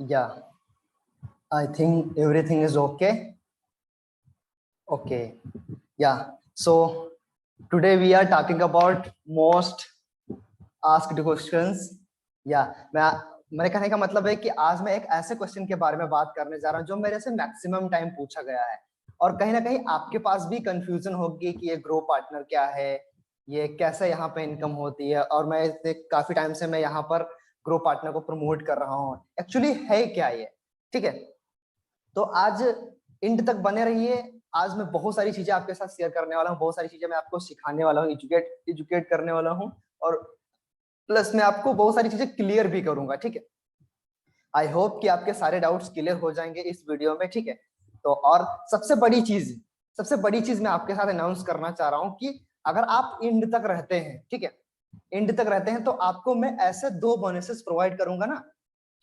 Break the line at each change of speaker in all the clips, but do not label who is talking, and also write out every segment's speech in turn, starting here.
Yeah, I think everything is okay. Okay. Yeah. So today we are talking about most asked questions. Yeah, मेरे कहने का मतलब है कि आज मैं एक ऐसे क्वेश्चन के बारे में बात करने जा रहा हूँ जो मेरे से मैक्सिमम टाइम पूछा गया है, और कहीं ना कहीं आपके पास भी कंफ्यूजन होगी कि ये ग्रो पार्टनर क्या है, ये कैसे यहाँ पे इनकम होती है, और मैं काफी टाइम से मैं यहाँ पर ग्रो पार्टनर को प्रमोट कर रहा हूँ, एक्चुअली है क्या ये। ठीक है, तो आज इंड तक बने रहिए। आज मैं बहुत सारी चीजें आपके साथ शेयर करने वाला हूँ, बहुत सारी चीजें मैं आपको सिखाने वाला हूँ, एजुकेट करने वाला हूँ, और प्लस मैं आपको बहुत सारी चीजें क्लियर भी करूंगा। ठीक है, आई होप कि आपके सारे डाउट्स क्लियर हो जाएंगे इस वीडियो में। ठीक है, तो और सबसे बड़ी चीज मैं आपके साथ अनाउंस करना चाह रहा हूँ कि अगर आप इंड तक रहते हैं, ठीक है, इंड तक रहते हैं, तो आपको मैं ऐसे 2 बोनसेस प्रोवाइड करूंगा ना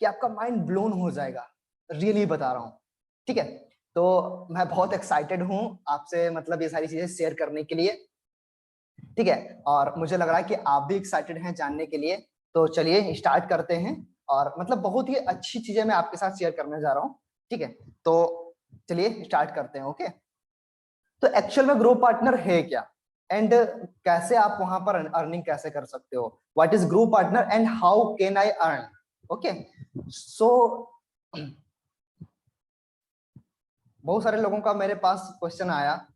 कि आपका माइंड ब्लोन हो जाएगा, रियली बता रहा हूँ। ठीक है, तो मैं बहुत एक्साइटेड हूँ आपसे मतलब ये सारी चीजें शेयर करने के लिए। ठीक है, और मुझे लग रहा है कि आप भी एक्साइटेड हैं जानने के लिए। तो चलिए स्टार्ट करते हैं, और मतलब बहुत ही अच्छी चीजें मैं आपके साथ शेयर करने जा रहा हूँ। ठीक है, तो चलिए स्टार्ट करते हैं। ओके, तो एक्चुअल में ग्रो पार्टनर है क्या, एंड कैसे आप वहां पर अर्निंग कैसे कर सकते हो, what is Groww partner and how can I earn. Okay, so बहुत सारे लोगों का मेरे पास क्वेश्चन आया,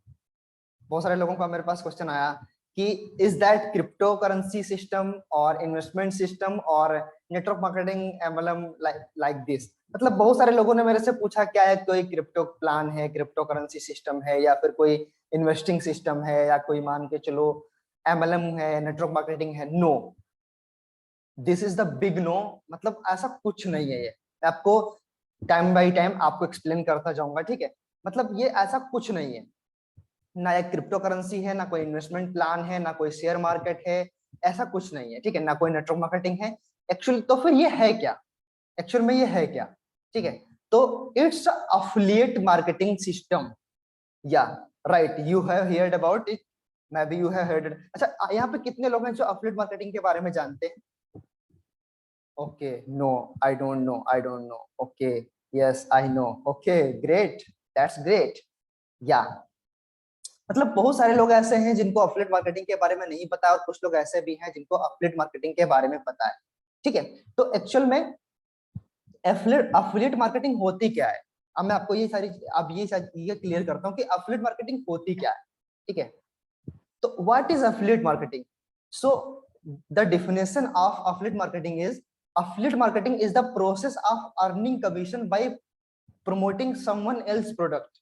बहुत सारे लोगों का मेरे पास क्वेश्चन आया कि is that crypto currency system और इन्वेस्टमेंट सिस्टम और network marketing MLM like this. मतलब बहुत सारे लोगों ने मेरे से पूछा क्या है, कोई क्रिप्टो प्लान है, क्रिप्टो करेंसी सिस्टम है, या फिर कोई इन्वेस्टिंग सिस्टम है, या कोई मान के चलो एमएलएम है, नेटवर्क मार्केटिंग है। No, this is the big no. मतलब ऐसा कुछ नहीं है ये, मैं आपको टाइम बाई टाइम आपको एक्सप्लेन करता जाऊंगा। ठीक है, मतलब ये ऐसा कुछ नहीं है, ना एक क्रिप्टो करेंसी है, ना कोई इन्वेस्टमेंट प्लान है, ना कोई शेयर मार्केट है, ऐसा कुछ नहीं है। ठीक है, ना कोई नेटवर्क मार्केटिंग है एक्चुअली। तो फिर ये है क्या, एक्चुअल में ये है क्या? ठीक है, तो इट्स अफिलिएट मार्केटिंग सिस्टम। या right, you have heard about it, may be you have heard. अच्छा, यहाँ पे कितने लोग हैं जो अफिलिएट मार्केटिंग के बारे में जानते हैं? Okay, no, I don't know. Okay, yes I know. Okay, great, that's great. या मतलब बहुत सारे लोग ऐसे हैं जिनको अफिलिएट मार्केटिंग के बारे में नहीं पता है, और कुछ लोग ऐसे भी हैं जिनको अफिलिएट मार्केटिंग के बारे में पता है। ठीक है, तो एक्चुअल में अफिलिएट मार्केटिंग होती क्या है, अब मैं आपको ये क्लियर करता हूँ कि अफिलिएट मार्केटिंग होती क्या है। ठीक है, तो what is affiliate marketing? So the definition of affiliate marketing is, affiliate marketing is the process of earning commission by promoting someone else product.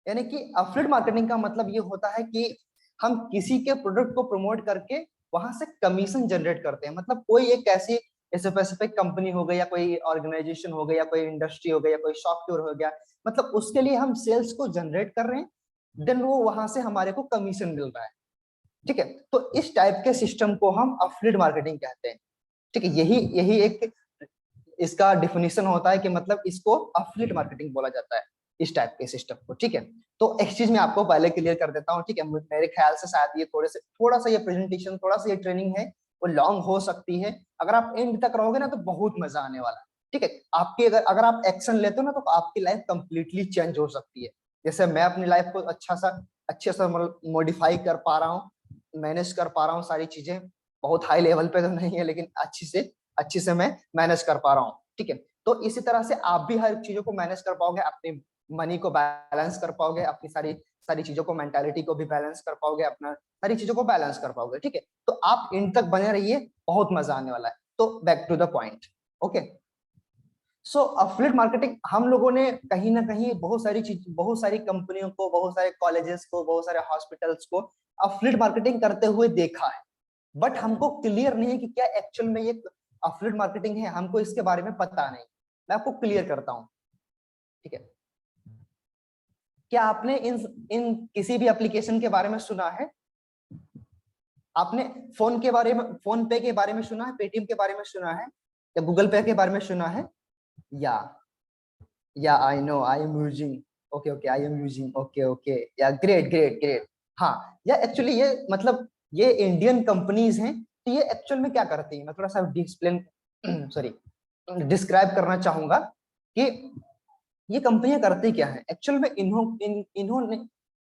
यानी कि अफिलिएट मार्केटिंग का मतलब ये होता है कि हम किसी के प्रोडक्ट को प्रमोट करके वहां से कमीशन जनरेट करते हैं। मतलब कोई एक ऐसी स्पेसिफिक कंपनी हो गई, या कोई ऑर्गेनाइजेशन हो गई, या कोई इंडस्ट्री हो गई, या कोई सॉफ्टवेयर हो गया, मतलब उसके लिए हम सेल्स को जनरेट कर रहे हैं, देन वो वहां से हमारे को कमीशन मिल रहा है। ठीक है, तो इस टाइप के सिस्टम को हम अफिलिएट मार्केटिंग कहते हैं। ठीक है, यही यही एक इसका डिफिनेशन होता है कि मतलब इसको अफिलिएट मार्केटिंग बोला जाता है, इस टाइप के सिस्टम को। ठीक है, तो एक चीज मैं आपको पहले क्लियर कर देता हूँ। ठीक है, मेरे ख्याल से शायद ये थोड़ा सा ये प्रेजेंटेशन, थोड़ा सा ये ट्रेनिंग है, वो लॉन्ग हो सकती है। अगर आप एंड तक रहोगे ना तो बहुत मजा आने वाला है। ठीक है, आपकी अगर अगर आप एक्शन लेते हो ना तो आपकी लाइफ कंप्लीटली चेंज हो सकती है। जैसे मैं अपनी लाइफ को अच्छे से मॉडिफाई कर पा रहा हूँ, मैनेज कर पा रहा हूँ सारी चीजें, बहुत हाई लेवल पे तो नहीं है, लेकिन अच्छी से मैं मैनेज कर पा रहा हूँ। ठीक है, तो इसी तरह से आप भी हर चीजों को मैनेज कर पाओगे, अपनी मनी को बैलेंस कर पाओगे, अपनी सारी सारी चीजों को, मेंटालिटी को भी बैलेंस कर पाओगे, अपना सारी चीजों को बैलेंस कर पाओगे। ठीक है, तो आप इन तक बने रहिए, बहुत मजा आने वाला है। तो back to the point. Okay, so affiliate marketing हम लोगों ने कहीं ना कहीं बहुत सारी कंपनियों को, बहुत सारे कॉलेजेस को, बहुत सारे हॉस्पिटल्स को अफिलिएट मार्केटिंग करते हुए देखा है, बट हमको क्लियर नहीं है कि क्या एक्चुअल में ये अफिलिएट मार्केटिंग है, हमको इसके बारे में पता नहीं। मैं आपको क्लियर करता हूँ। ठीक है, क्या आपने इन इन किसी भी एप्लीकेशन के बारे में सुना है? आपने फोन के बारे में, फोन पे के बारे में सुना है, पेटीएम के बारे में सुना है, या गूगल पे के बारे में सुना है? या या I know, I am using. Okay okay, I am using. Okay okay, या ग्रेट ग्रेट ग्रेट। हाँ, या एक्चुअली ये मतलब ये इंडियन कंपनीज हैं, तो ये एक्चुअल में क्या करती है, मैं थोड़ा सा एक्सप्लेन सॉरी, डिस्क्राइब करना चाहूंगा कि ये कंपनियां करती क्या है एक्चुअल में।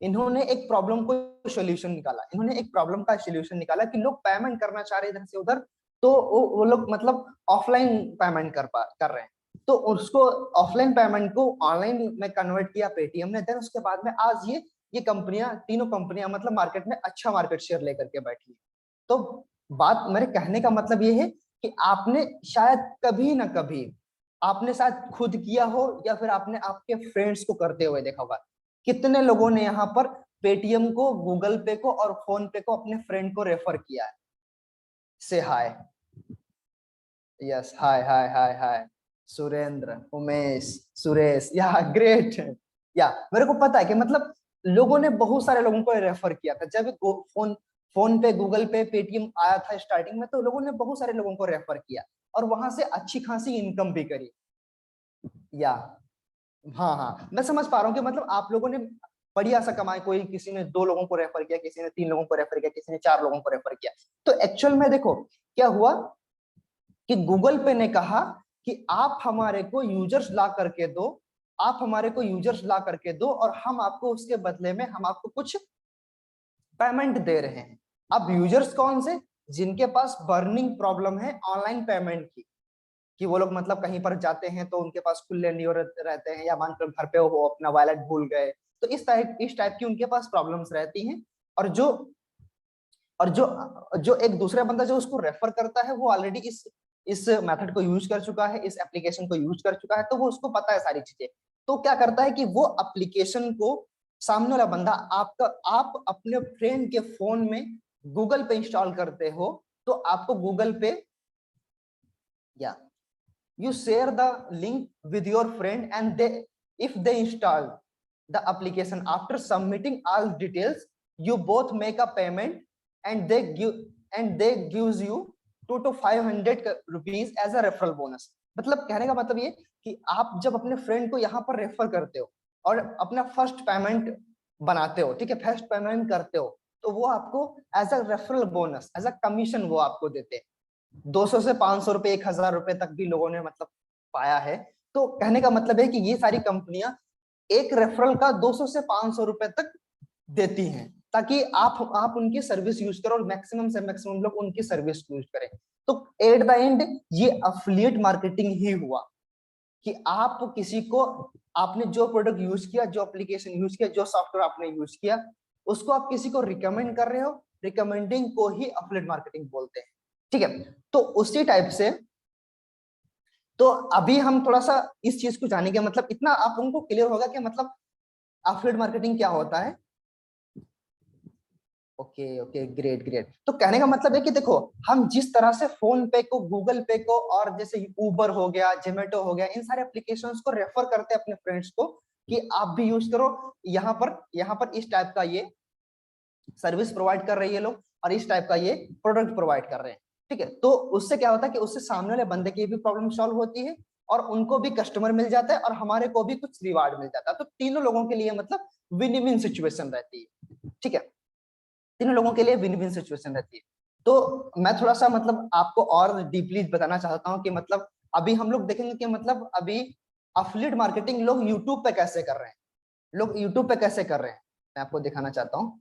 इन्होंने एक प्रॉब्लम को सोल्यूशन निकाला, इन्होंने एक प्रॉब्लम का सोल्यूशन निकाला कि लोग पेमेंट करना चाह रहे इधर से उधर, तो वो लोग मतलब ऑफलाइन पेमेंट कर रहे हैं, तो उसको ऑफलाइन पेमेंट को ऑनलाइन में कन्वर्ट किया पेटीएम ने। देन उसके बाद में आज ये कंपनियां, तीनों कंपनियां मतलब मार्केट में अच्छा मार्केट शेयर लेकर के बैठी है। तो बात मेरे कहने का मतलब ये है कि आपने शायद कभी ना कभी आपने शायद खुद किया हो या फिर आपने आपके फ्रेंड्स को करते हुए देखा होगा। कितने लोगों ने यहाँ पर पेटीएम को, गूगल पे को और फोन पे को अपने फ्रेंड को रेफर किया है? से हाय। यस, हाय हाय हाय हाय। सुरेंद्र, उमेश, सुरेश, या ग्रेट। या मेरे को पता है कि मतलब लोगों ने बहुत सारे लोगों को रेफर किया था जब फोन फोन पे, गूगल पे, पेटीएम आया था स्टार्टिंग में, तो लोगों ने बहुत सारे लोगों को रेफर किया और वहां से अच्छी खासी इनकम भी करी। या हाँ हाँ, मैं समझ पा रहा हूँ कि मतलब आप लोगों ने बढ़िया सा कमाए, कोई किसी ने 2 लोगों को रेफर किया, किसी ने 3 लोगों को रेफर किया, किसी ने 4 लोगों को रेफर किया। तो एक्चुअल में देखो क्या हुआ कि गूगल पे ने कहा कि आप हमारे को यूजर्स ला करके दो, आप हमारे को यूजर्स ला करके दो और हम आपको उसके बदले में हम आपको कुछ पेमेंट दे रहे हैं। अब यूजर्स कौन से? जिनके पास बर्निंग प्रॉब्लम है ऑनलाइन पेमेंट की, कि वो लोग मतलब कहीं पर जाते हैं तो उनके पास खुले नहीं रहते हैं, या मान कर घर पे वो अपना वॉलेट भूल गए, तो इस टाइप की उनके पास प्रॉब्लम्स रहती हैं। और जो और जो जो एक दूसरा बंदा जो उसको रेफर करता है वो ऑलरेडी इस मेथड को यूज कर चुका है, इस एप्लीकेशन को यूज कर चुका है, तो वो उसको पता है सारी चीजें। तो क्या करता है कि वो एप्लीकेशन को सामने वाला बंदा आप अपने फ्रेंड के फोन में गूगल पे इंस्टॉल करते हो, तो आपको गूगल पे, या you share the link with your friend and if they install the application after submitting all details, you both make a payment and they gives you 2 to 500 rupees as a referral bonus। मतलब कहने का मतलब ये कि आप जब अपने friend को यहाँ पर रेफर करते हो और अपना फर्स्ट पेमेंट बनाते हो, ठीक है, फर्स्ट पेमेंट करते हो, तो वो आपको as a referral bonus, as a commission वो आपको देते हैं। 200 से 500 रुपए, 1000 रुपए तक भी लोगों ने मतलब पाया है। तो कहने का मतलब है कि ये सारी कंपनियां एक रेफरल का 200 से 500 रुपए तक देती हैं, ताकि आप उनकी सर्विस यूज करो और मैक्सिमम से मैक्सिमम लोग उनकी सर्विस यूज करें। तो एट द एंड ये अफिलिएट मार्केटिंग ही हुआ कि आप किसी को, आपने जो प्रोडक्ट यूज किया, जो एप्लीकेशन यूज किया, जो सॉफ्टवेयर आपने यूज किया, उसको आप किसी को रिकमेंड कर रहे हो। रिकमेंडिंग को ही एफिलिएट मार्केटिंग बोलते हैं, ठीक है। तो उसी टाइप से, तो अभी हम थोड़ा सा इस चीज को जानेंगे, मतलब इतना आप लोगों को क्लियर होगा कि मतलब एफिलिएट मार्केटिंग क्या होता है। Okay okay, great great. तो कहने का मतलब है कि देखो, हम जिस तरह से फोन पे को, गूगल पे को, और जैसे उबर हो गया, जोमेटो हो गया, इन सारे एप्लीकेशंस को रेफर करते हैं अपने फ्रेंड्स को कि आप भी यूज करो। यहाँ पर इस टाइप का ये सर्विस प्रोवाइड कर रही है लोग, और इस टाइप का ये प्रोडक्ट प्रोवाइड कर रहे हैं, ठीक है। तो उससे क्या होता है कि उससे सामने वाले बंदे की भी प्रॉब्लम सॉल्व होती है और उनको भी कस्टमर मिल जाता है और हमारे को भी कुछ रिवार्ड मिल जाता है। तो तीनों लोगों के लिए मतलब विन विन सिचुएशन रहती है, ठीक है। तीनों लोगों के लिए विन विन सिचुएशन रहती है। तो मैं थोड़ा सा मतलब आपको और डीपली बताना चाहता हूँ कि मतलब अभी हम लोग देखेंगे कि मतलब अभी अफिलिएट मार्केटिंग लोग यूट्यूब पे कैसे कर रहे हैं, लोग यूट्यूब पे कैसे कर रहे हैं, मैं आपको दिखाना चाहता हूँ।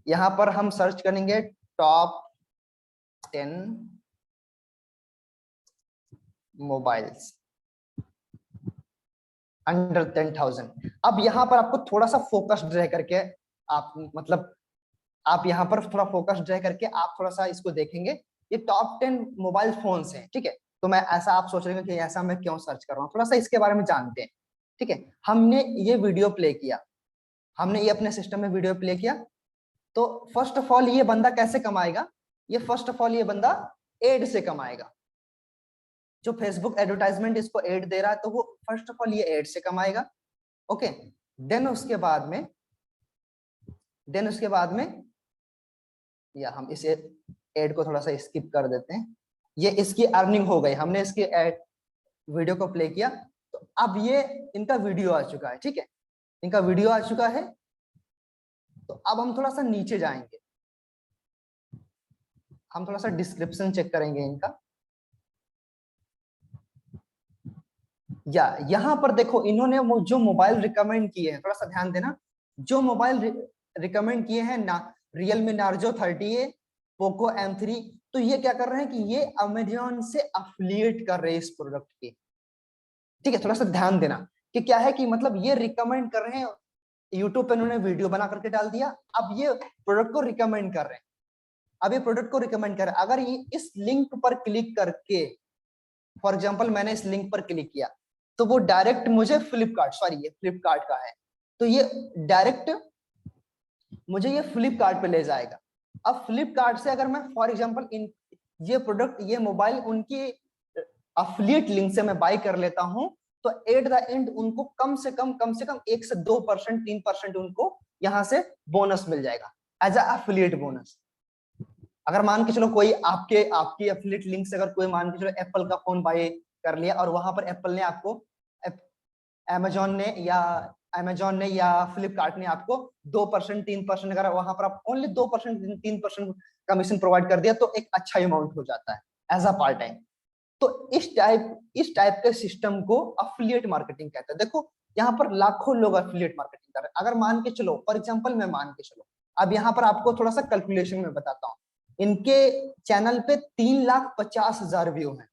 यहाँ पर हम सर्च करेंगे टॉप 10 मोबाइल्स अंडर 10,000। अब यहाँ पर आपको थोड़ा सा फोकस्ड रह करके, आप मतलब आप यहाँ पर थोड़ा फोकस्ड रह करके आप थोड़ा सा इसको देखेंगे। ये टॉप 10 मोबाइल फोन्स हैं, ठीक है। तो मैं ऐसा, आप सोच रहे हैं कि ऐसा मैं क्यों सर्च कर रहा हूँ, थोड़ा सा इसके बारे में जानते हैं, ठीक है। हमने ये वीडियो प्ले किया, हमने ये अपने सिस्टम में वीडियो प्ले किया। तो फर्स्ट ऑफ ऑल ये बंदा कैसे कमाएगा? ये फर्स्ट ऑफ ऑल ये बंदा एड से कमाएगा। जो फेसबुक एडवर्टाइजमेंट इसको एड दे रहा है, तो वो फर्स्ट ऑफ ऑल ये एड से कमाएगा, ओके। देन उसके बाद में या हम इस एड को थोड़ा सा स्किप कर देते हैं। ये इसकी अर्निंग हो गई, हमने इसके एड वीडियो को प्ले किया, तो अब ये इनका वीडियो आ चुका है, ठीक है, इनका वीडियो आ चुका है। तो अब हम थोड़ा सा नीचे जाएंगे, हम थोड़ा सा डिस्क्रिप्शन चेक करेंगे इनका। या यहाँ पर देखो इन्होंने वो जो मोबाइल रिकमेंड किए हैं, थोड़ा सा ध्यान देना, जो मोबाइल रिकमेंड किए हैं ना, Realme Narzo 30A, Poco M3, तो ये क्या कर रहे हैं कि ये अमेजोन से अफिलिएट कर रहे हैं इस प्रोडक्ट के। ठीक है, थोड़ा सा ध्यान देना कि क्या है कि मतलब ये रिकमेंड कर रहे हैं, यूट्यूब पे उन्होंने वीडियो बना करके डाल दिया, अब ये प्रोडक्ट को रिकमेंड कर रहे हैं, अब ये प्रोडक्ट को रिकमेंड कर रहे हैं। अगर ये इस लिंक पर क्लिक करके, फॉर एग्जांपल मैंने इस लिंक पर क्लिक किया, तो वो डायरेक्ट मुझे फ्लिपकार्ट, सॉरी ये फ्लिपकार्ट का है, तो ये डायरेक्ट मुझे ये फ्लिपकार्ट पे ले जाएगा। अब फ्लिपकार्ट से अगर मैं फॉर एग्जांपल इन ये प्रोडक्ट, ये मोबाइल उनकी अफिलिएट लिंक से मैं बाय कर लेता हूं, तो एट द एंड उनको कम से कम 1 से 2%, 3% उनको यहां से बोनस मिल जाएगा एज अ एफिलिएट बोनस। अगर मान के चलो कोई आपकी एफिलिएट लिंक से अगर कोई मान के चलो एप्पल का फोन बाय कर लिया, और वहां पर एप्पल ने आपको, अमेजोन ने या फ्लिपकार्ट ने आपको 2%, 3%, अगर वहां पर आप ओनली 2%, 3% कमीशन प्रोवाइड कर दिया, तो एक अच्छा अमाउंट हो जाता है एज अ पार्ट टाइम। तो इस टाइप के सिस्टम को अफिलिएट मार्केटिंग कहते हैं। देखो यहाँ पर लाखों लोग अफिलिएट मार्केटिंग कर रहे हैं। अगर मान के चलो, फॉर एग्जांपल मैं मान के चलो, अब यहाँ पर आपको थोड़ा सा कैलकुलेशन में बताता हूँ, इनके चैनल पे 3,50,000 व्यू हैं,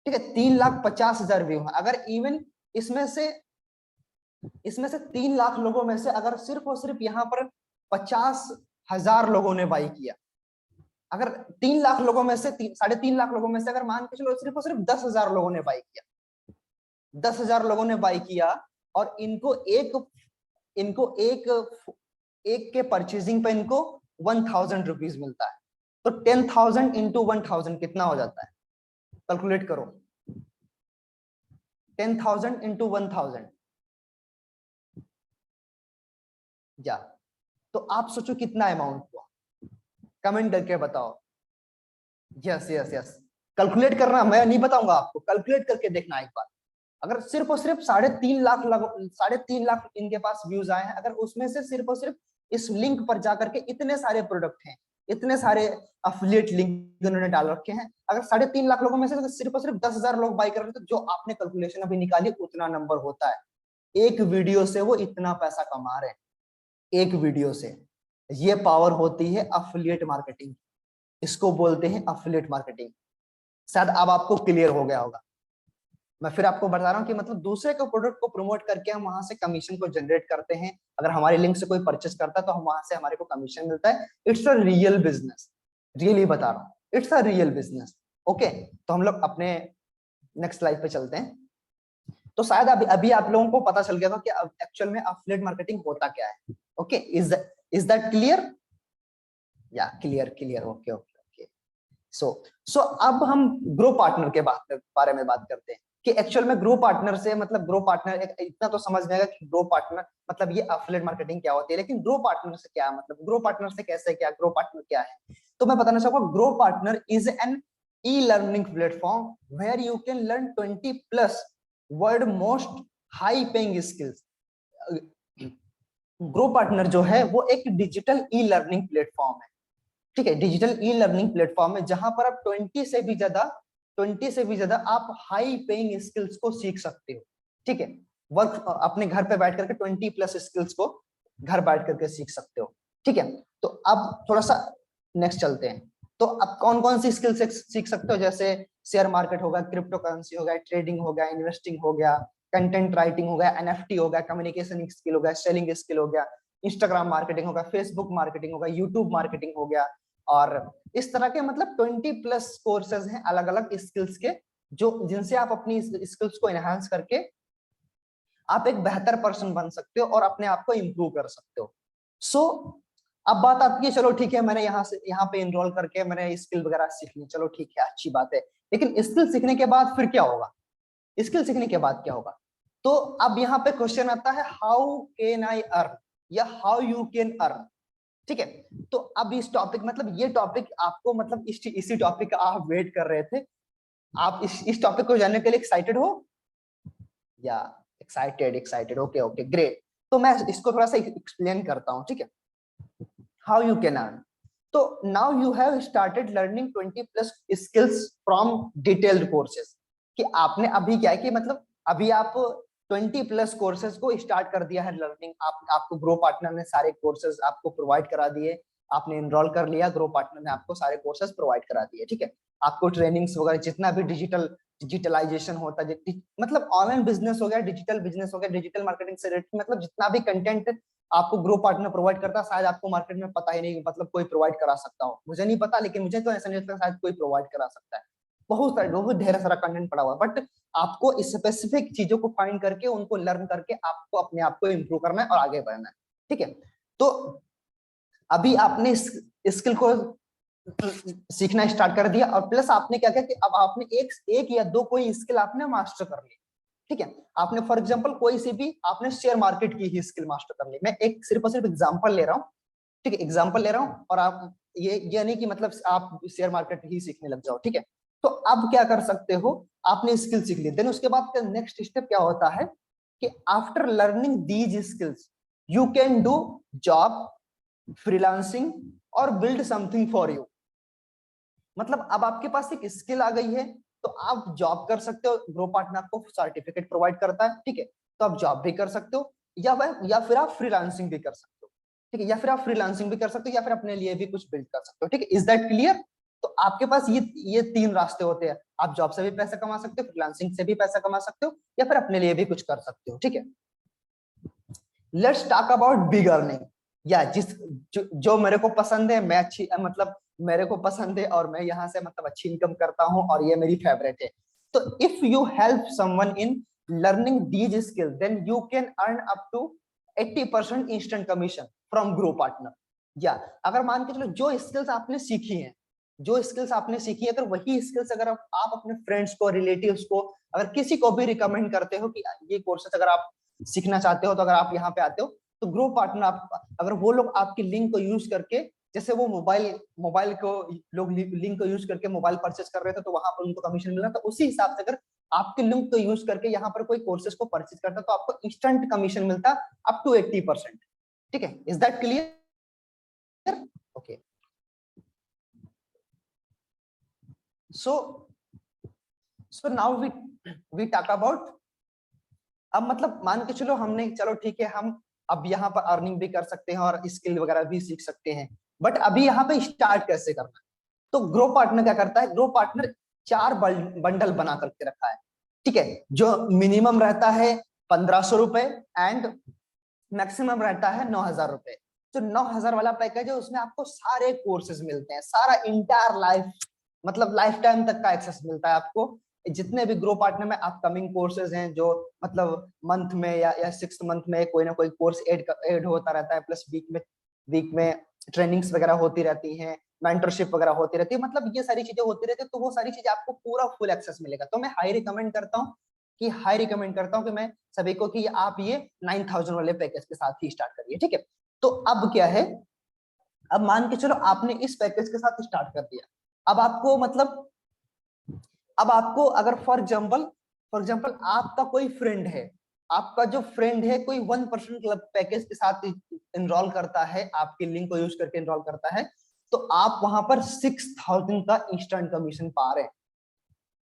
ठीक है, 3,50,000 व्यू हैं। अगर इवन इसमें से 3 लाख लोगों में से अगर सिर्फ और सिर्फ यहाँ पर 50,000 लोगों ने बाई किया, अगर 3 लाख लोगों में से 3.5 लाख लोगों में से अगर मान के चलो सिर्फ और सिर्फ 10,000 लोगों ने बाई किया, 10,000 लोगों ने बाई किया, और इनको एक के परचेजिंग पे इनको 1,000 रुपीज मिलता है, तो 10,000 इंटू 1,000 कितना हो जाता है, कैलकुलेट करो, 10,000 इंटू 1,000, या तो आप सोचो कितना अमाउंट हुआ, कमेंट करके बताओ। यस यस यस, कैलकुलेट करना, मैं नहीं बताऊंगा आपको, कैलकुलेट करके देखना एक बार। अगर सिर्फ और सिर्फ 3.5 लाख इनके पास व्यूज आए हैं, अगर उसमें से सिर्फ और सिर्फ इस लिंक पर जाकर के इतने सारे प्रोडक्ट हैं, इतने सारे अफिलिएट लिंक उन्होंने डाल रखे हैं, अगर 3.5 लाख लोगों में से सिर्फ और सिर्फ 10,000 लोग बाई कर रहे हैं, तो जो आपने कैलकुलेशन अभी निकाली उतना नंबर होता है। एक वीडियो से वो इतना पैसा कमा रहे हैं, एक वीडियो से। ये पावर होती है अफिलिएट मार्केटिंग, इसको बोलते हैं अफिलिएट मार्केटिंग। शायद अब आपको क्लियर हो गया होगा। मैं फिर आपको बता रहा हूँ कि मतलब दूसरे के प्रोडक्ट को प्रमोट करके हम वहां से कमीशन को जनरेट करते हैं। अगर हमारे लिंक से कोई परचेस करता है तो हम वहां से हमारे को कमीशन मिलता है। It's a real business, really बता रहा हूँ, it's a real business. Okay, तो हम लोग अपने नेक्स्ट स्लाइड पे चलते हैं। तो शायद अभी आप लोगों को पता चल गया था कि एक्चुअल में अफिलिएट मार्केटिंग होता क्या है। Okay, is that clear? या clear clear, okay okay okay. So अब हम ग्रो पार्टनर के बारे में बात करते हैं कि एक्चुअल में ग्रो पार्टनर से मतलब, ग्रो पार्टनर इतना तो समझ में आएगा कि ग्रो पार्टनर मतलब ये अफिलिएट मार्केटिंग क्या होती है, लेकिन ग्रो पार्टनर से क्या मतलब, ग्रो पार्टनर से कैसे, क्या ग्रो पार्टनर क्या है। तो मैं बताना चाहूंगा, grow partner is an e learning platform where you can learn 20+ world most high paying skills. Grow partner जो है वो एक डिजिटल ई लर्निंग प्लेटफॉर्म है, ठीक है, डिजिटल ई लर्निंग प्लेटफॉर्म है, जहां पर आप 20 से भी ज्यादा आप हाई पेइंग स्किल्स को सीख सकते हो। ठीक है, वर्क अपने घर पे बैठ करके 20+ स्किल्स को घर बैठ करके सीख सकते हो। ठीक है, तो अब थोड़ा सा नेक्स्ट चलते हैं। तो अब कौन कौन सी स्किल सीख सकते हो, जैसे शेयर मार्केट होगा, क्रिप्टो करेंसी हो गया, ट्रेडिंग हो गया, इन्वेस्टिंग हो गया, कंटेंट राइटिंग हो गया, एनएफटी हो गया, कम्युनिकेशन स्किल हो गया, सेलिंग स्किल हो गया, इंस्टाग्राम मार्केटिंग होगा, फेसबुक मार्केटिंग होगा, यूट्यूब मार्केटिंग हो गया। और इस तरह के मतलब 20+ कोर्सेज हैं अलग अलग स्किल्स के, जो जिनसे आप अपनी स्किल्स को एनहांस करके आप एक बेहतर पर्सन बन सकते हो और अपने आप को इम्प्रूव कर सकते हो। सो अब बात आती है, चलो ठीक है, मैंने यहाँ पे इनरोल करके मैंने स्किल वगैरह सीख ली, चलो ठीक है, अच्छी बात है, लेकिन स्किल सीखने के बाद फिर क्या होगा, स्किल सीखने के बाद क्या होगा। तो अब यहाँ पे क्वेश्चन आता है, हाउ कैन आई अर्न, या हाउ यू कैन अर्न। ठीक है, तो अब इस टॉपिक मतलब ये टॉपिक आपको मतलब इसी टॉपिक का आप वेट कर रहे थे, आप इस टॉपिक को जानने के लिए एक्साइटेड हो, या एक्साइटेड, ओके ओके ग्रेट। तो मैं इसको थोड़ा सा एक्सप्लेन करता हूँ, ठीक है, हाउ यू कैन अर्न। तो now you have started learning 20+ skills from detailed courses, कि आपने अभी क्या है कि मतलब अभी आप 20+ कोर्सेज को स्टार्ट कर दिया है लर्निंग, आपको ग्रो पार्टनर ने सारे कोर्सेज आपको प्रोवाइड करा दिए, आपने एनरोल कर लिया, ग्रो पार्टनर ने आपको सारे कोर्सेज प्रोवाइड करा दिए, ठीक है। आपको ट्रेनिंग्स वगैरह जितना भी डिजिटलाइजेशन होता है, मतलब ऑनलाइन बिजनेस हो गया, डिजिटल बिजनेस हो गया, डिजिटल मार्केटिंग से रिलेटेड, मतलब जितना भी कंटेंट आपको ग्रो पार्टनर प्रोवाइड करता है, शायद आपको मार्केट में पता ही नहीं, मतलब कोई प्रोवाइड करा सकता हो, मुझे नहीं पता, लेकिन मुझे तो ऐसा नहीं लगता शायद कोई प्रोवाइड करा सकता है। बहुत ढेर सारा कंटेंट पड़ा हुआ है, बट आपको स्पेसिफिक चीजों को फाइंड करके उनको लर्न करके आपको अपने आप को इम्प्रूव करना है और आगे बढ़ना है, ठीक है। तो अभी आपने स्किल को सीखना स्टार्ट कर दिया, और प्लस आपने क्या किया कि अब आपने एक या दो कोई स्किल आपने मास्टर कर ली, ठीक है। आपने फॉर एग्जांपल कोई सी भी आपने शेयर मार्केट की ही स्किल मास्टर कर ली, मैं एक सिर्फ और सिर्फ एग्जांपल ले रहा हूँ, ठीक है, एग्जांपल ले रहा हूँ, और आप ये नहीं कि मतलब आप शेयर मार्केट ही सीखने लग जाओ, ठीक है। तो अब क्या कर सकते हो, आपने स्किल सीख ली, देन उसके बाद नेक्स्ट स्टेप क्या होता है कि after learning these skills you can do job, freelancing और बिल्ड समथिंग फॉर यू। मतलब अब आपके पास एक स्किल आ गई है, तो आप जॉब कर सकते हो, ग्रो पार्टनर आपको सर्टिफिकेट प्रोवाइड करता है, ठीक है, तो आप जॉब भी कर सकते हो, या फिर आप फ्रीलांसिंग भी कर सकते हो, ठीक है, या फिर आप फ्रीलांसिंग भी कर सकते हो, या फिर अपने लिए भी कुछ बिल्ड कर सकते हो, ठीक है। Is that clear? तो आपके पास ये 3 रास्ते होते हैं, आप जॉब से भी पैसा कमा सकते हो, फ्रीलांसिंग से भी पैसा कमा सकते हो, या फिर अपने लिए भी कुछ कर सकते हो, ठीक है। Let's talk about big earning, या जो मेरे को पसंद है, मैं अच्छी मतलब मेरे को पसंद है और मैं यहाँ से मतलब अच्छी इनकम करता हूँ और ये मेरी फेवरेट है। तो if you help someone in learning these skill then you can earn up to 80% instant commission from grow partner. या अगर मान के चलो जो स्किल्स आपने सीखी हैं, अगर वही स्किल्स अगर आप अपने फ्रेंड्स को, रिलेटिव्स को, अगर किसी को भी रिकमेंड करते हो कि ये कोर्सेज अगर आप सीखना चाहते हो तो अगर आप यहाँ पे आते हो, तो ग्रो पार्टनर आप, अगर वो लोग आपकी लिंक को यूज करके, जैसे वो मोबाइल को लोग लिंक को यूज करके मोबाइल परचेस कर रहे थे तो वहां पर उनको कमीशन मिला, तो उसी हिसाब से अगर आपके लिंक को यूज करके यहाँ पर कोई कोर्सेज को परचेस करता तो आपको इंस्टेंट कमीशन मिलता अप टू 80%, ठीक है। Is that clear? Okay, so now we talk about, अब मतलब मान के चलो हमने, चलो ठीक है, हम अब यहाँ पर अर्निंग भी कर सकते हैं और स्किल वगैरह भी सीख सकते हैं, बट अभी यहाँ पे स्टार्ट कैसे करना है? तो ग्रो पार्टनर क्या करता है, ग्रो पार्टनर 4 बंडल बना करके रखा है, ठीक है, जो मिनिमम रहता है 1500 रुपए एंड मैक्सिमम रहता है 9000 रुपए। जो 9000 वाला पैकेज है उसमें आपको सारे कोर्सेज मिलते हैं, सारा इंटायर लाइफ, मतलब लाइफ टाइम तक का एक्सेस मिलता है आपको। जितने भी ग्रो पार्टनर में अपकमिंग कोर्सेज हैं, जो मतलब मंथ में या 6 मंथ में कोई ना कोई कोर्स ऐड होता रहता है, प्लस वीक में ट्रेनिंग्स वगैरह होती रहती हैं, मेंटरशिप वगैरह होती रहती है, मतलब ये सारी चीजें होती रहती है, तो वो सारी चीजें आपको पूरा फुल एक्सेस मिलेगा। तो मैं हाई रिकमेंड करता हूँ कि मैं सभी को कि आप ये 9000 वाले पैकेज के साथ ही स्टार्ट करिए, ठीक है। तो अब क्या है, अब मान के चलो आपने इस पैकेज के साथ स्टार्ट कर दिया, अब आपको मतलब, अब आपको अगर फॉर एग्जांपल आपका कोई फ्रेंड है, आपका जो फ्रेंड है कोई 1% क्लब पैकेज के साथ एनरोल करता है, आपके लिंक को यूज करके एनरोल करता है, तो आप वहां पर 6000 का इंस्टेंट कमीशन पा रहे हैं,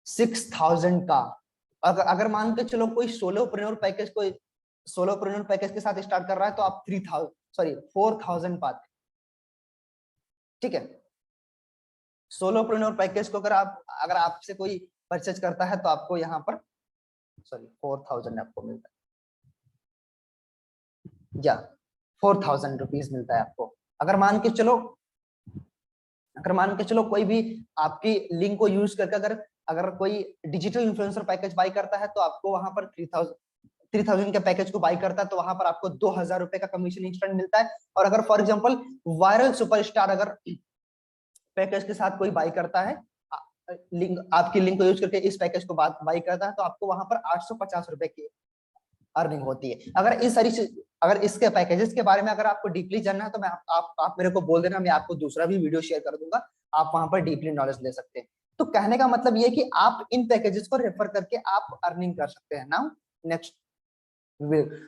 6000 का। अगर मान के चलो कोई सोलोप्रेन्योर पैकेज के साथ स्टार्ट कर रहा है तो आप 4000 पाते, ठीक है। सोलोप्रेन्योर पैकेज को अगर आपसे कोई परचेज करता है तो आपको यहाँ पर 4000 आपको मिलता है, या 4000 रुपीज मिलता है आपको। अगर मान के चलो कोई भी आपकी लिंक को यूज करके अगर कोई डिजिटल इन्फ्लुएंसर पैकेज बाय करता है तो आपको वहां पर 3000 के पैकेज को बाय करता है तो वहां पर आपको 2000 रुपए का कमीशन इंस्टेंट मिलता है। और अगर फॉर एग्जांपल वायरल सुपरस्टार अगर पैकेज के साथ कोई बाय करता है, आपकी लिंक को यूज करके इस पैकेज को बाय करता है, तो आपको वहां पर 850 रुपए की अर्निंग होती है। अगर इसके पैकेजेस के बारे में अगर आपको डीपली जानना है तो मैं आप मेरे को बोल देना, मैं आपको दूसरा भी वीडियो शेयर कर दूंगा, आप वहां पर डीपली नॉलेज ले सकते हैं। तो कहने का मतलब ये कि आप इन पैकेजेस को रेफर करके आप अर्निंग कर सकते हैं। नाउ नेक्स्ट,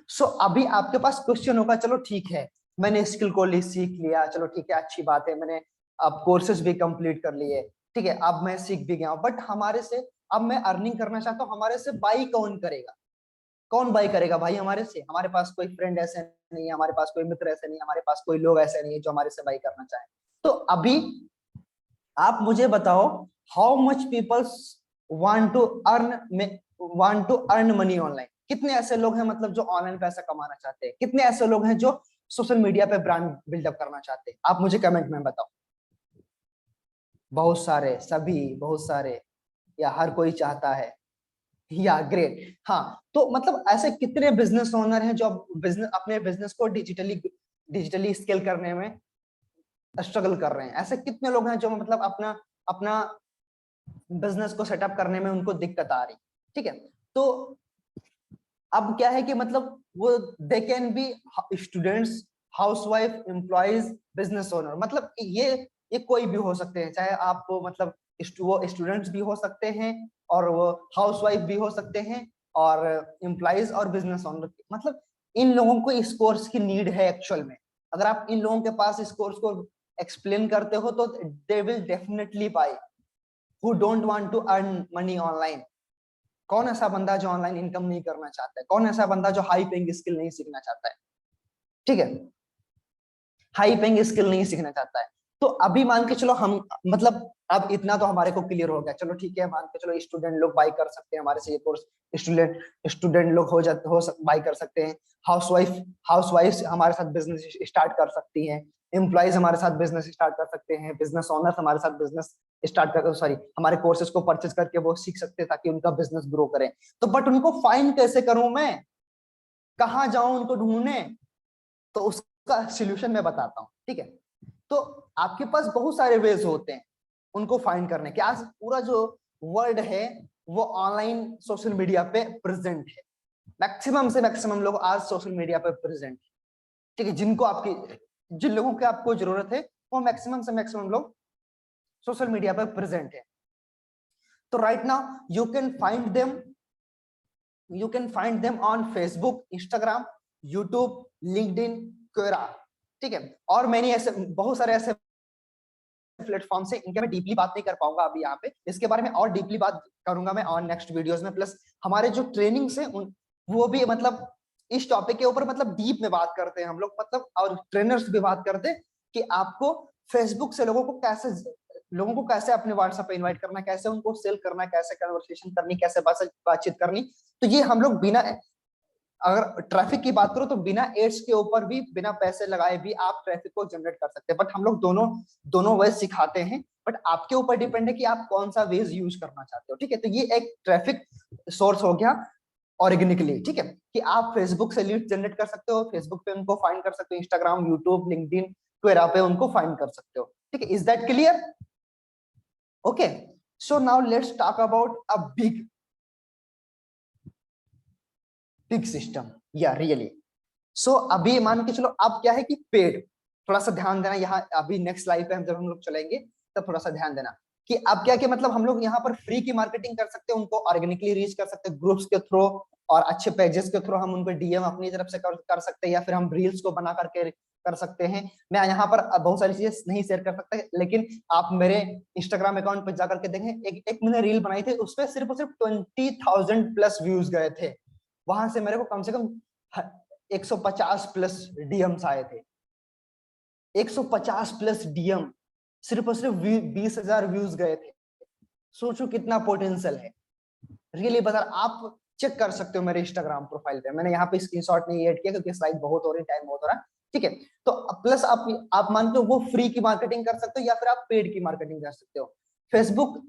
सो अभी आपके पास क्वेश्चन होगा, चलो ठीक है, मैंने स्किल को सीख लिया, चलो ठीक है, अच्छी बात है, मैंने अब कोर्सेज भी कंप्लीट कर लिए, ठीक है, अब मैं सीख भी गया हूं, बट हमारे से अब मैं अर्निंग करना चाहता हूँ, हमारे से बाई कौन करेगा? कौन बाई करेगा भाई हमारे से? हमारे पास कोई फ्रेंड ऐसे नहीं है, हमारे पास कोई मित्र ऐसे नहीं है, हमारे पास कोई लोग ऐसे नहीं है जो हमारे से बाई करना चाहे। तो अभी आप मुझे बताओ, how much peoples want to earn money online? कितने ऐसे लोग हैं मतलब जो ऑनलाइन पैसा कमाना चाहते हैं? कितने ऐसे लोग हैं जो सोशल मीडिया पे ब्रांड बिल्डअप करना चाहते हैं? आप मुझे कमेंट में बताओ। बहुत सारे, सभी, बहुत सारे, या हर कोई चाहता है? या ग्रेट। हाँ, तो मतलब ऐसे कितने बिजनेस ओनर हैं जो बिजनेस, अपने बिजनेस को डिजिटली स्केल करने में स्ट्रगल कर रहे हैं? ऐसे कितने लोग हैं जो मतलब अपना अपना बिजनेस को सेटअप करने में उनको दिक्कत आ रही? ठीक है, तो अब क्या है कि मतलब वो they can be students, housewife, employees, business owner, मतलब ये कोई भी हो सकते हैं। चाहे आप मतलब वो स्टूडेंट्स भी हो सकते हैं, और वो हाउसवाइफ भी हो सकते हैं, और एम्प्लॉयज और बिजनेस ओनर, मतलब इन लोगों को इस कोर्स की नीड है एक्चुअल में। अगर आप इन लोगों के पास इस कोर्स को एक्सप्लेन करते हो तो they will definitely buy. Who don't want to earn money online? कौन ऐसा बंदा जो ऑनलाइन इनकम नहीं करना चाहता है? कौन ऐसा बंदा जो हाई पेइंग स्किल नहीं सीखना चाहता है? ठीक है, हाई पेइंग स्किल नहीं सीखना चाहता है। तो अभी मान के चलो हम मतलब अब इतना तो हमारे को क्लियर हो गया, चलो ठीक है, मान के चलो स्टूडेंट लोग बाय कर सकते हैं हमारे से ये कोर्स, स्टूडेंट स्टूडेंट लोग बाय कर सकते हैं, हाउसवाइफ हमारे साथ बिजनेस स्टार्ट कर सकती हैं, एम्प्लॉइज हमारे साथ बिजनेस स्टार्ट कर सकते हैं, बिजनेस ओनर्स हमारे साथ बिजनेस स्टार्ट कर, सॉरी, हमारे कोर्सेज को परचेज करके वो सीख सकते हैं ताकि उनका बिजनेस ग्रो करें। तो बट उनको फाइंड कैसे करूं मैं? कहाँ जाऊं उनको ढूंढने? तो उसका सोल्यूशन मैं बताता हूँ, ठीक है? तो आपके पास बहुत सारे वेज होते हैं उनको फाइंड करने के। आज पूरा जो वर्ल्ड है वो ऑनलाइन सोशल मीडिया पे प्रेजेंट है। मैक्सिमम से मैक्सिमम लोग आज सोशल मीडिया पे प्रेजेंट है, ठीक है? जिन लोगों की आपको जरूरत है वो मैक्सिमम से मैक्सिमम लोग सोशल मीडिया पे प्रेजेंट है। तो right now you can find them on Facebook, Instagram, YouTube, LinkedIn, Quora, ठीक है? और मैंने ऐसे बहुत सारे ऐसे प्लेटफॉर्म से, इनके मैं डीपली बात नहीं कर पाऊंगा अभी यहाँ पे, इसके बारे में और डीपली बात करूंगा मैं ऑन नेक्स्ट वीडियोस में। प्लस हमारे जो ट्रेनिंग्स है वो भी मतलब इस टॉपिक के ऊपर मतलब डीप में बात करते हैं हम लोग, मतलब और ट्रेनर्स भी बात करते हैं कि आपको फेसबुक से लोगों को कैसे अपने व्हाट्सएप पे इनवाइट करना, कैसे उनको सेल करना, कैसे कन्वर्सेशन करनी, कैसे बातचीत करनी। तो ये हम लोग बिना, अगर ट्रैफिक की बात करो तो बिना एड्स के ऊपर भी, बिना पैसे लगाए भी आप ट्रैफिक को जनरेट कर सकते हैं। बट हम लोग दोनों दोनों वेज सिखाते हैं, बट आपके ऊपर डिपेंड है कि आप कौन सा वेज यूज करना चाहते हो, ठीक है? तो ये एक ट्रैफिक सोर्स हो गया ऑर्गेनिकली, ठीक है? कि आप फेसबुक से लीड जनरेट कर सकते हो, फेसबुक पे उनको फाइंड कर सकते हो, इंस्टाग्राम, यूट्यूब, लिंक्डइन, ट्विटर पे उनको फाइंड कर सकते हो, ठीक है? Is that clear? Okay, so now let's talk about a big system, या रियली। सो अभी मान के चलो, अब क्या है कि पेड, थोड़ा सा ध्यान देना यहाँ, अभी नेक्स्ट स्लाइड पे जब हम लोग चलेंगे तब थोड़ा सा ध्यान देना कि अब क्या कि मतलब हम लोग यहाँ पर फ्री की मार्केटिंग कर सकते हैं, उनको ऑर्गेनिकली रीच कर सकते हैं ग्रुप्स के थ्रू, और अच्छे पेजेस के थ्रू हम उनको डीएम अपनी तरफ से कर सकते हैं, या फिर हम रील्स को बना करके कर सकते हैं। मैं यहाँ पर बहुत सारी चीजें नहीं शेयर कर सकता, लेकिन आप मेरे इंस्टाग्राम अकाउंट पर जाकर के देखें, एक मैंने रील बनाई थी, उस पर सिर्फ और सिर्फ 20,000 प्लस व्यूज गए थे। वहां से मेरे को कम से कम 150 प्लस डीएम्स आए थे। 150 प्लस डीएम, सिर्फ और सिर्फ 20,000 व्यूज गए थे। सोचो कितना पोटेंशियल है। रियली बता, आप चेक कर सकते हो मेरे इंस्टाग्राम प्रोफाइल पे, मैंने यहाँ पे स्क्रीनशॉट नहीं ऐड किया क्योंकि स्लाइड बहुत हो रही, टाइम बहुत हो रहा है, ठीक है? तो प्लस आप मानते हो वो फ्री की मार्केटिंग कर सकते हो, या फिर आप पेड की मार्केटिंग कर सकते हो। फेसबुक,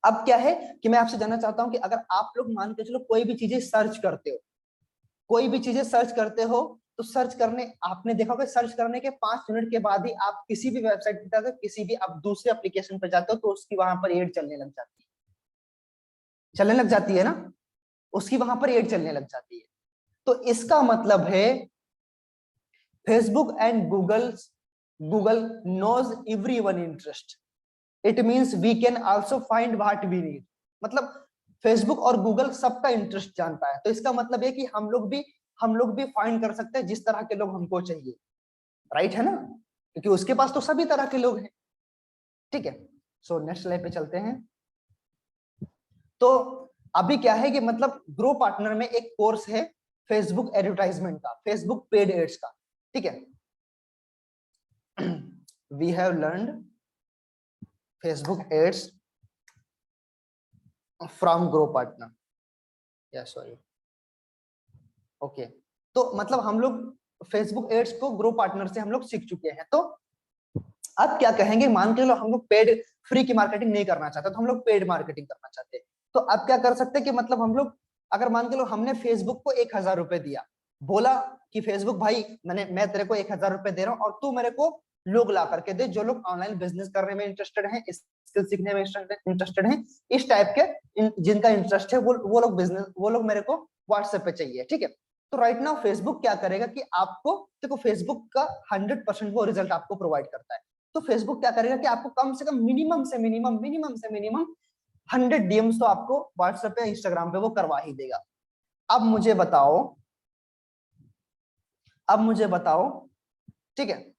अब क्या है कि मैं आपसे जानना चाहता हूं कि अगर आप लोग मान के चलो कोई भी चीजें सर्च करते हो, कोई भी चीजें सर्च करते हो, तो सर्च करने, आपने देखा होगा, सर्च करने के 5 मिनट के बाद ही आप किसी भी वेबसाइट पे जाते हो, किसी भी आप दूसरे एप्लीकेशन पे जाते हो, तो उसकी वहां पर एड चलने लग जाती है ना, उसकी वहां पर एड चलने लग जाती है। तो इसका मतलब है Facebook and Google knows everyone interest, it means we can also find what we need. मतलब फेसबुक और गूगल सबका इंटरेस्ट जानता है, तो इसका मतलब है कि हम लोग भी फाइंड कर सकते हैं जिस तरह के लोग हमको चाहिए, राइट है ना? क्योंकि उसके पास तो सभी तरह के लोग हैं, ठीक है? सो नेक्स्ट स्लाइड पे चलते हैं। तो अभी क्या है कि मतलब ग्रो पार्टनर में एक कोर्स है फेसबुक एडवर्टाइजमेंट का, फेसबुक पेड एड्स का, ठीक है। We have learned Facebook ads from grow partner, या सॉरी, ओके। तो मतलब हम लोग फेसबुक एड्स को ग्रो पार्टनर से हम लोग सीख चुके हैं। तो अब क्या कहेंगे, मान के लो हम लोग पेड, फ्री की मार्केटिंग नहीं करना चाहते, तो हम लोग पेड मार्केटिंग करना चाहते हैं। तो अब क्या कर सकते हैं कि मतलब हम लोग, अगर मान के लो हमने फेसबुक को 1000 रुपए दिया, बोला कि फेसबुक भाई मैं तेरे को 1000 रुपए दे रहा हूँ और तू मेरे को लोग ला करके दे जो लोग ऑनलाइन बिजनेस करने में इंटरेस्टेड हैं, स्किल सीखने में इंटरेस्टेड हैं, इस टाइप के जिनका इंटरेस्ट है वो लोग बिजनेस, वो लोग मेरे को व्हाट्सएप पे चाहिए, ठीक है। तो राइट नाउ फेसबुक क्या करेगा कि आपको, देखो फेसबुक का 100% वो रिजल्ट आपको प्रोवाइड करता है। तो फेसबुक क्या करेगा कि आपको कम से कम मिनिमम 100 डीएम्स तो आपको व्हाट्सएप या इंस्टाग्राम पे वो करवा ही देगा। अब मुझे बताओ, ठीक है,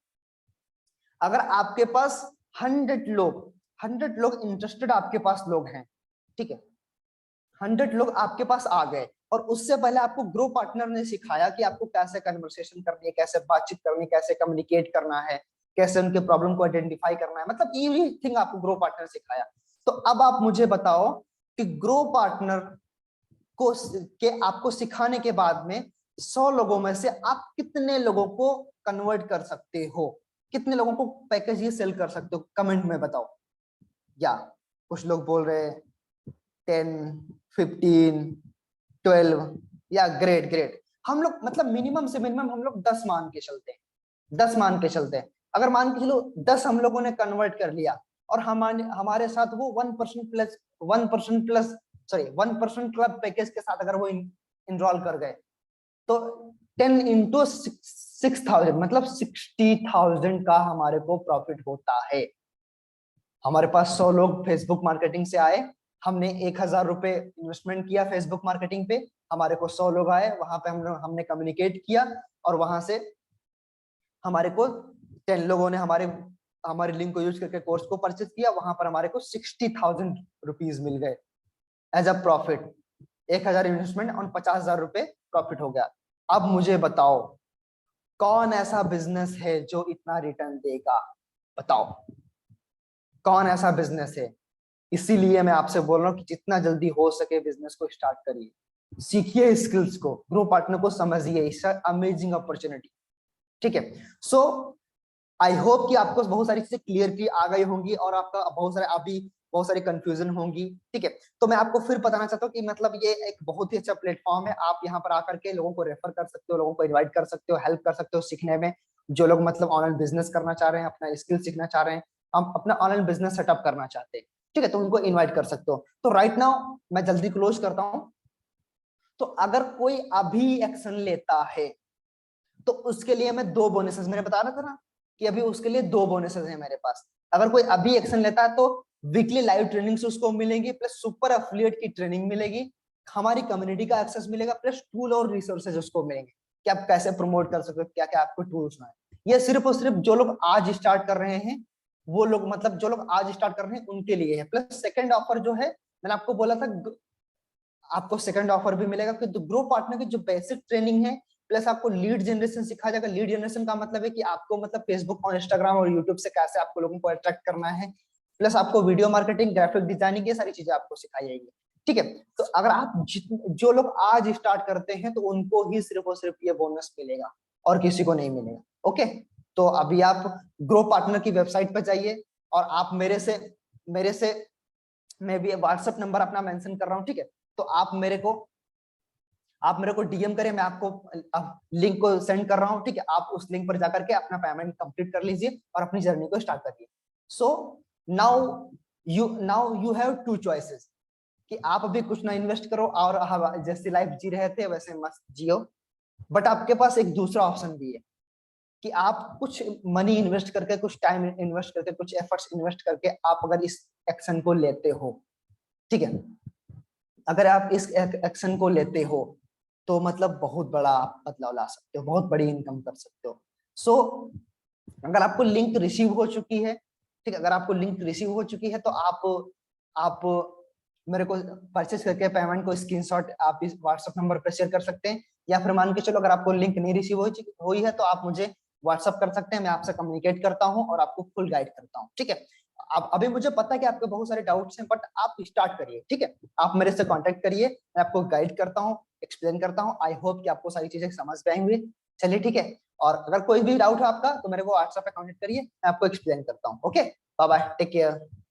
अगर आपके पास 100 लोग इंटरेस्टेड आपके पास लोग हैं, ठीक है, 100 लोग आपके पास आ गए और उससे पहले आपको ग्रो पार्टनर ने सिखाया कि आपको कैसे कन्वर्सेशन करनी है, कैसे बातचीत करनी है, कैसे कम्युनिकेट करना है, कैसे उनके प्रॉब्लम को आइडेंटिफाई करना है, मतलब एवरीथिंग आपको ग्रो पार्टनर सिखाया। तो अब आप मुझे बताओ कि ग्रो पार्टनर को के आपको सिखाने के बाद में 100 लोगों में से आप कितने लोगों को कन्वर्ट कर सकते हो, कितने लोगों को पैकेज ये सेल कर सकते हो, कमेंट में बताओ। या कुछ लोग बोल रहे हैं 10, 15, 12, या ग्रेट ग्रेट। हम लोग मतलब मिनिमम से मिनिमम हम लोग 10 मान के चलते हैं, 10 मान के चलते हैं। अगर मान के चलो 10 हम लोगों ने कन्वर्ट कर लिया और हमारे साथ वो 1% क्लब पैकेज के साथ अगर वो इनरोल कर गए, तो 10 इंटू 6000 मतलब 60,000 का हमारे को प्रॉफिट होता है। हमारे पास 100 लोग फेसबुक मार्केटिंग से आए, हमने 1000 रुपए इन्वेस्टमेंट किया फेसबुक मार्केटिंग पे, हमारे को 100 लोग आए, वहां पे हमने कम्युनिकेट किया और वहां से हमारे को 10 लोगों ने हमारे लिंक को यूज करके कोर्स को परचेज किया, वहां पर हमारे को 60,000 रुपीज मिल गए एज अ प्रॉफिट। 1000 इन्वेस्टमेंट और 50,000 रुपए प्रॉफिट हो गया। अब मुझे बताओ कौन ऐसा बिजनेस है जो इतना रिटर्न देगा, बताओ कौन ऐसा बिजनेस है। इसीलिए मैं आपसे बोल रहा हूँ कि जितना जल्दी हो सके बिजनेस को स्टार्ट करिए, सीखिए स्किल्स को, ग्रो पार्टनर को समझिए, इट्स अमेजिंग अपॉर्चुनिटी, ठीक है। सो आई होप कि आपको बहुत सारी चीजें क्लियरली आ गई होंगी और आपका बहुत सारी कंफ्यूजन होंगी, ठीक है। तो मैं आपको फिर बताना चाहता हूँ कि मतलब ये एक बहुत ही अच्छा प्लेटफॉर्म है, आप यहाँ पर आकर के लोगों को रेफर कर सकते हो, लोगों को इन्वाइट कर सकते हो, हेल्प कर सकते हो सीखने में। जो लोग मतलब ऑनलाइन बिजनेस करना चाह रहे हैं, अपना स्किल सीखना चाह रहे हैं, हम अपना ऑनलाइन बिजनेस सेटअप करना चाहते हैं, ठीक है, तो उनको इन्वाइट कर सकते हो। तो राइट नाउ मैं जल्दी क्लोज करता हूँ। तो अगर कोई अभी एक्शन लेता है तो उसके लिए मैं 2 बोनसेस, मैंने बता रहा था ना कि अभी उसके लिए 2 बोनसेस है मेरे पास। अगर कोई अभी एक्शन लेता है तो वीकली लाइव ट्रेनिंग्स उसको मिलेंगी, प्लस सुपर एफिलिएट की ट्रेनिंग मिलेगी, हमारी कम्युनिटी का एक्सेस मिलेगा, प्लस टूल और रिसोर्सेज उसको मिलेंगे कि आप कैसे प्रमोट कर सकते हो, क्या क्या आपको टूल्स है। ये सिर्फ और सिर्फ जो लोग आज स्टार्ट कर रहे हैं, वो लोग मतलब जो लोग आज स्टार्ट कर रहे हैं उनके लिए है। प्लस सेकंड ऑफर जो है, मैंने आपको बोला था आपको सेकंड ऑफर भी मिलेगा कि ग्रो पार्टनर की जो बेसिक ट्रेनिंग है, प्लस आपको लीड जनरेशन सिखाया जाएगा। लीड जनरेशन का मतलब है कि आपको मतलब फेसबुक और इंस्टाग्राम और यूट्यूब से कैसे आपको लोगों को अट्रैक्ट करना है, प्लस आपको वीडियो मार्केटिंग, ग्राफिक डिजाइनिंग, ये सारी चीजें आपको सिखाई जाएगी, ठीक है। तो अगर आप जो लोग आज स्टार्ट करते हैं तो उनको ही सिर्फ और सिर्फ ये बोनस मिलेगा और किसी को नहीं मिलेगा, ओके। तो अभी आप ग्रो पार्टनर की वेबसाइट पर जाइए और आप मेरे से मैं भी व्हाट्सएप नंबर अपना मेंशन कर रहा हूँ, ठीक है। तो आप मेरे को डीएम करें, मैं आपको लिंक को सेंड कर रहा हूँ, ठीक है। आप उस लिंक पर जाकर के अपना पेमेंट कंप्लीट कर लीजिए और अपनी जर्नी को स्टार्ट करिए। So now you have 2 choices कि आप अभी कुछ ना इन्वेस्ट करो और जैसी लाइफ जी रहे थे वैसे मस्त जियो, बट आपके पास एक दूसरा ऑप्शन भी है कि आप कुछ मनी इन्वेस्ट करके, कुछ टाइम इन्वेस्ट करके, कुछ एफर्ट्स इन्वेस्ट करके आप अगर इस एक्शन को लेते हो, ठीक है, अगर आप इस एक्शन को लेते हो तो मतलब बहुत बड़ा आप बदलाव ला सकते हो, बहुत बड़ी इनकम कर सकते हो। सो अगर आपको लिंक रिसीव हो चुकी है, ठीक है, अगर आपको लिंक रिसीव हो चुकी है तो आप मेरे को परचेस करके पेमेंट को स्क्रीनशॉट आप इस व्हाट्सएप नंबर पर शेयर कर सकते हैं, या फिर मान के चलो अगर आपको लिंक नहीं रिसीव हुई है तो आप मुझे व्हाट्सएप कर सकते हैं, मैं आपसे कम्युनिकेट करता हूँ और आपको फुल गाइड करता हूँ, ठीक है। अब अभी मुझे पता है कि आपके बहुत सारे डाउट्स हैं, बट आप स्टार्ट करिए, ठीक है। आप मेरे से कांटेक्ट करिए, मैं आपको गाइड करता हूँ, एक्सप्लेन करता हूँ। आई होप कि आपको सारी चीजें समझ में आएंगी। चलिए ठीक है, और अगर कोई भी डाउट है आपका तो मेरे को व्हाट्सएप पे कांटेक्ट करिए, मैं आपको एक्सप्लेन करता हूँ। Okay, bye bye, take care.